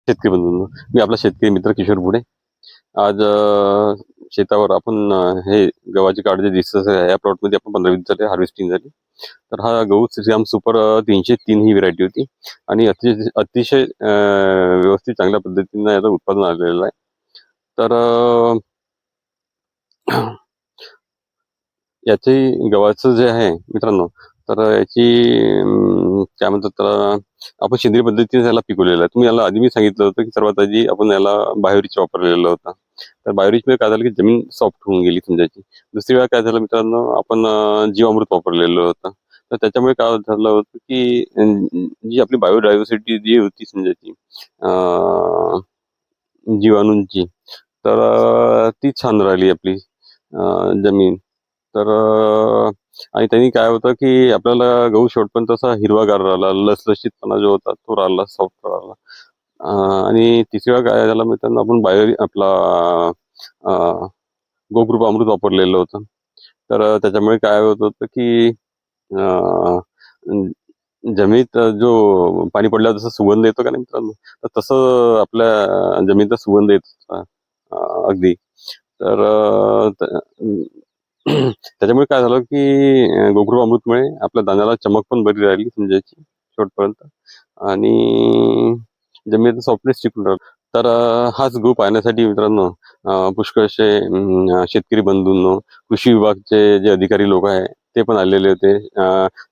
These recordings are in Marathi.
शेतकरी बंधूंनो, मी आपला शेतकरी मित्र किशोर पुढे. आज शेतावर आपण हे गव्हाची काढणी दिसत आहे. या प्लॉटमध्ये आपण 15-20 झाले हार्वेस्टिंग झाली. तर हा गहू श्रीराम सुपर 303 ही व्हरायटी होती आणि अतिशय अतिशय व्यवस्थित चांगल्या पद्धतीनं याचं उत्पादन आलेलं आहे. तर याची गव्हाचं जे आहे मित्रांनो, तर याची काय म्हणतात त्याला, आपण सेंद्रिय पद्धतीने याला पिकवलेलं आहे. तुम्ही याला आधी मी सांगितलं होतं की सर्वात आधी आपण याला बायोरिच वापरलेला होता. तर बायोरिचमुळे काय झालं की जमीन सॉफ्ट होऊन गेली समजायची. दुसरी वेळा काय झालं मित्रांनो, आपण जीवामृत वापरलेलं होतं. तर त्याच्यामुळे काय झालं होतं की जी आपली बायोडायव्हर्सिटी जी होती समजायची जीवाणूंची, तर ती छान राहिली आपली जमीन. तर आणि त्यांनी काय होतं की आपल्याला गहू शेवटपर्यंत तसा हिरवागार राहिला, लसलशीतपणा जो होता तो राहिला, सॉफ्ट राहिला. आणि तिसरी वेळा काय झालं मित्रांनो, आपण आपला गोकृपा अमृत वापरलेलं होतं. तर त्याच्यामुळे काय होत होतं की अं, जमिनीत जो पाणी पडल्यावर जसं सुगंध येतो का नाही मित्रांनो, तर तसं आपल्या जमिनीचा सुगंध येत होता अगदी. तर त्याच्यामुळे काय झालं की गोकृपा अमृतमुळे आपल्या दाण्याला चमक पण बरी राहिली समजायची शेवटपर्यंत, आणि जमिनीचा सॉफ्टनेस टिकून राहिला. तर हाच गहू पाहण्यासाठी मित्रांनो पुष्कळसे शेतकरी बंधूंनो, कृषी विभागचे जे अधिकारी लोक आहे ते पण आलेले होते.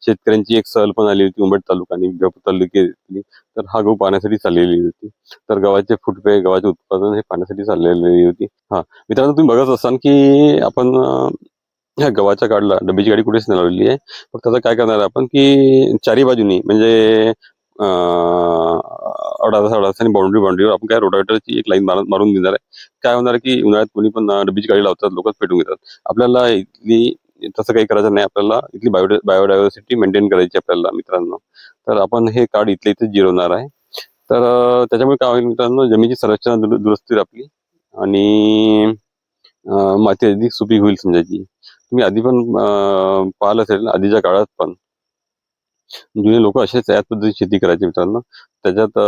शेतकऱ्यांची एक सहल पण आली होती उंबड तालुका आणि विजापूर तालुक्यातली. तर हा गहू पाहण्यासाठी चाललेली होती. तर गव्हाचे फुटवे, गव्हाचे उत्पादन हे पाहण्यासाठी चाललेली होती. हा मित्रांनो, तुम्ही बघत असाल की आपण ह्या गव्हाच्या काढला डब्याची गाडी कुठेच नाही लावलेली आहे. फक्त आता काय करणार आहे आपण की चारी बाजूनी म्हणजे अडासा आणि बाउंड्रीवर आपण काय रोटावेटरची एक लाईन मारून देणार आहे. काय होणार की उन्हाळ्यात कोणी पण डब्याची गाडी लावतात, लोक पेटून घेतात. आपल्याला इथली तसं काही करायचं नाही. आपल्याला इथली बायोडायव्हर्सिटी मेंटेन करायची आपल्याला मित्रांनो. तर आपण हे कार्ड इथल्या इथे जिरवणार आहे. तर त्याच्यामुळे काय होईल मित्रांनो, जमिनीची संरचना दुरुस्ती आपली आणि माती अधिक सुपीक होईल समजायची. तुम्ही आधी पण पाहिलं असेल, आधीच्या काळात पण जुने लोक असेच याच पद्धतीने शेती करायचे मित्रांनो. त्याच्यात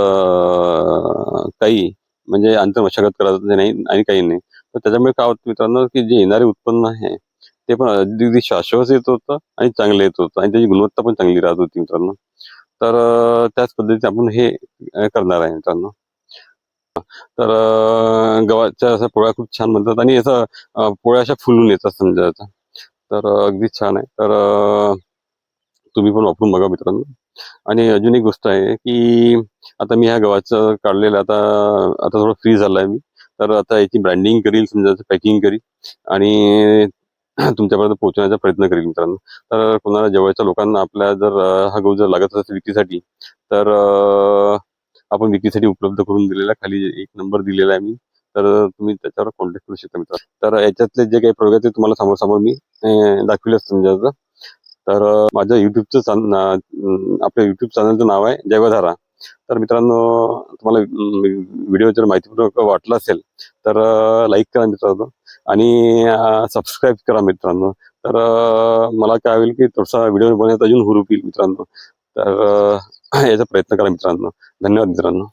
काही म्हणजे अंतर्मशागत करायचं नाही आणि काही नाही. तर त्याच्यामुळे काय होतं मित्रांनो, की जे येणारे उत्पन्न आहे ते पण अगदी शाश्वत येत होतं आणि चांगलं येत होतं आणि त्याची गुणवत्ता पण चांगली राहत होती मित्रांनो. तर त्याच पद्धतीने आपण हे करणार आहे मित्रांनो. तर गव्हाच्या अशा पोळ्या खूप छान बनतात आणि असं पोळ्या अशा फुलून येतात समजायचं. तर अगदी छान आहे. तर तुम्ही पण वापरून बघा मित्रांनो. आणि अजून एक गोष्ट आहे की आता मी ह्या गव्हाचं काढलेलं आता आता थोडं फ्री झालाय मी. तर आता याची ब्रँडिंग करील समजायचं, पॅकिंग करील आणि तुमच्यापर्यंत पोहोचवण्याचा प्रयत्न करील मित्रांनो. तर कोणाला जवळच्या लोकांना आपल्या जर हा गहू जर लागत असेल विक्रीसाठी, तर आपण विक्रीसाठी उपलब्ध करून दिलेला खाली एक नंबर दिलेला आहे मी. तर तुम्ही त्याच्यावर कॉन्टॅक्ट करू शकता मित्रांनो. तर याच्यातले जे काही प्रयोग आहेत ते तुम्हाला समोर समोर मी दाखविलंच समजायचं. तर माझं आपल्या युट्यूब चॅनलचं नाव आहे जैवधारा. तर मित्रांनो, तुम्हाला व्हिडिओ जर माहितीपूर्वक वाटला असेल तर लाईक करा मित्रांनो आणि सबस्क्राईब करा मित्रांनो. तर मला काय होईल की थोडासा व्हिडिओ बनवण्यात अजून हुरूप येईल मित्रांनो. तर याचा प्रयत्न करा मित्रांनो. धन्यवाद मित्रांनो.